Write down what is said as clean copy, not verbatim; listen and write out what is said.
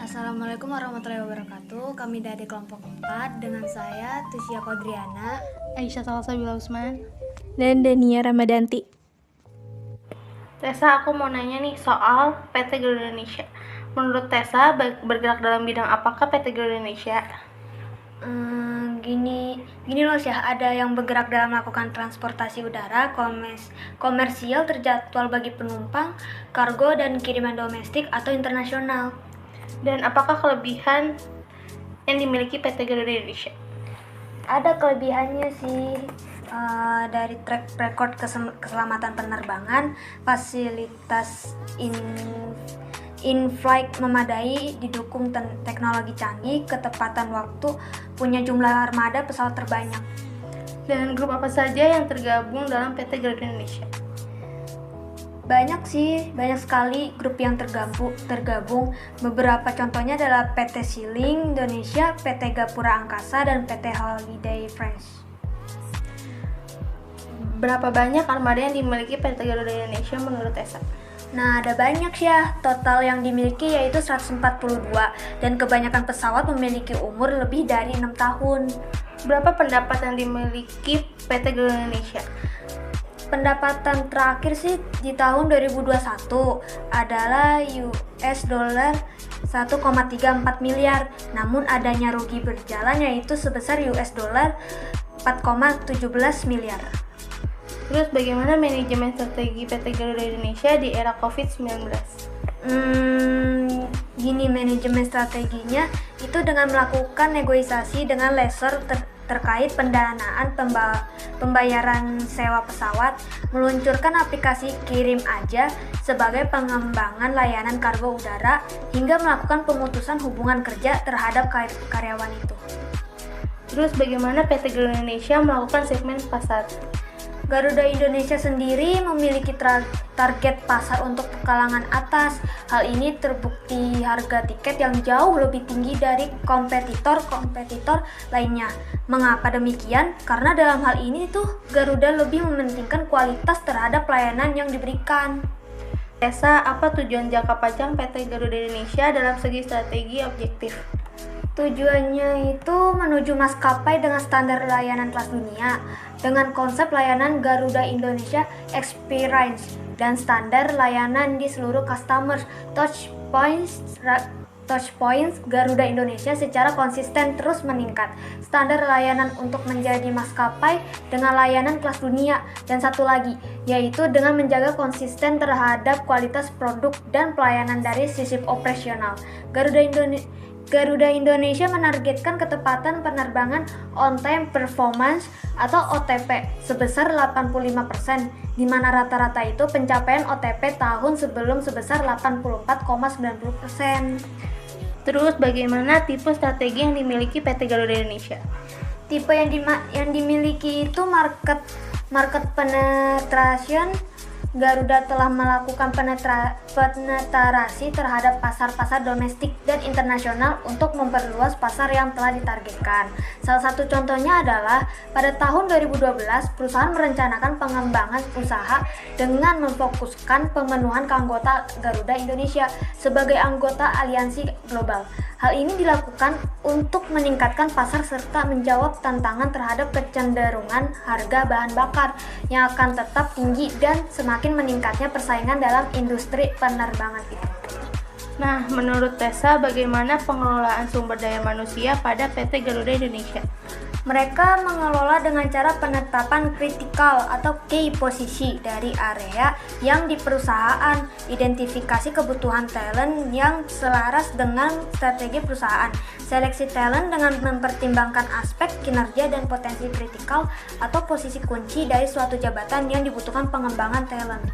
Assalamualaikum warahmatullahi wabarakatuh. Kami dari kelompok 4 dengan saya Tusia Kodriana, Aisyah Salsabila Usman, dan Dania Ramadanti. Tessa, aku mau nanya nih soal PT Garuda Indonesia. Menurut Tessa, bergerak dalam bidang apakah PT Garuda Indonesia? Gini loh Syah, ada yang bergerak dalam melakukan transportasi udara, komersial terjadwal bagi penumpang, kargo dan kiriman domestik atau internasional. Dan apakah kelebihan yang dimiliki PT Garuda Indonesia? Ada kelebihannya sih, dari track record keselamatan penerbangan, fasilitas in-flight memadai, didukung teknologi canggih, ketepatan waktu, punya jumlah armada pesawat terbanyak. Dan grup apa saja yang tergabung dalam PT Garuda Indonesia? Banyak sekali grup yang tergabung. Beberapa contohnya adalah PT Ceiling Indonesia, PT Gapura Angkasa, dan PT Holiday France. Berapa banyak armada yang dimiliki PT Garuda Indonesia menurut Tessa? Nah, ada banyak ya. Total yang dimiliki yaitu 142, dan kebanyakan pesawat memiliki umur lebih dari 6 tahun. Berapa pendapatan yang dimiliki PT Garuda Indonesia? Pendapatan terakhir sih di tahun 2021 adalah US dollar 1,34 miliar. Namun adanya rugi berjalan yaitu sebesar US dollar 4,17 miliar. Terus bagaimana manajemen strategi PT Garuda Indonesia di era COVID-19? Gini manajemen strateginya itu dengan melakukan negosiasi dengan lessor terkait pendanaan pembayaran sewa pesawat, meluncurkan aplikasi kirim aja sebagai pengembangan layanan kargo udara, hingga melakukan pemutusan hubungan kerja terhadap karyawan itu. Terus bagaimana PT Garuda Indonesia melakukan segmen pasar? Garuda Indonesia sendiri memiliki target pasar untuk kalangan atas. Hal ini terbukti harga tiket yang jauh lebih tinggi dari kompetitor lainnya. Mengapa demikian? Karena dalam hal ini tuh Garuda lebih mementingkan kualitas terhadap pelayanan yang diberikan. Tessa, apa tujuan jangka panjang PT Garuda Indonesia dalam segi strategi objektif? Tujuannya itu menuju maskapai dengan standar layanan kelas dunia dengan konsep layanan Garuda Indonesia Experience dan standar layanan di seluruh customers touchpoints Garuda Indonesia secara konsisten terus meningkat. Standar layanan untuk menjadi maskapai dengan layanan kelas dunia, dan satu lagi yaitu dengan menjaga konsisten terhadap kualitas produk dan pelayanan dari sisi operasional. Garuda Indonesia menargetkan ketepatan penerbangan on time performance atau OTP sebesar 85%, di mana rata-rata itu pencapaian OTP tahun sebelum sebesar 84,90%. Terus bagaimana tipe strategi yang dimiliki PT Garuda Indonesia? Tipe yang dimiliki itu market penetration. Garuda telah melakukan penetrasi terhadap pasar-pasar domestik dan internasional untuk memperluas pasar yang telah ditargetkan. Salah satu contohnya adalah pada tahun 2012 perusahaan merencanakan pengembangan usaha dengan memfokuskan pemenuhan keanggota Garuda Indonesia sebagai anggota aliansi global. Hal ini dilakukan untuk meningkatkan pasar serta menjawab tantangan terhadap kecenderungan harga bahan bakar yang akan tetap tinggi dan semakin meningkatnya persaingan dalam industri penerbangan itu. Nah, menurut Tessa, bagaimana pengelolaan sumber daya manusia pada PT Garuda Indonesia? Mereka mengelola dengan cara penetapan kritikal atau key posisi dari area yang di perusahaan, identifikasi kebutuhan talent yang selaras dengan strategi perusahaan, seleksi talent dengan mempertimbangkan aspek kinerja dan potensi kritikal atau posisi kunci dari suatu jabatan yang dibutuhkan pengembangan talent.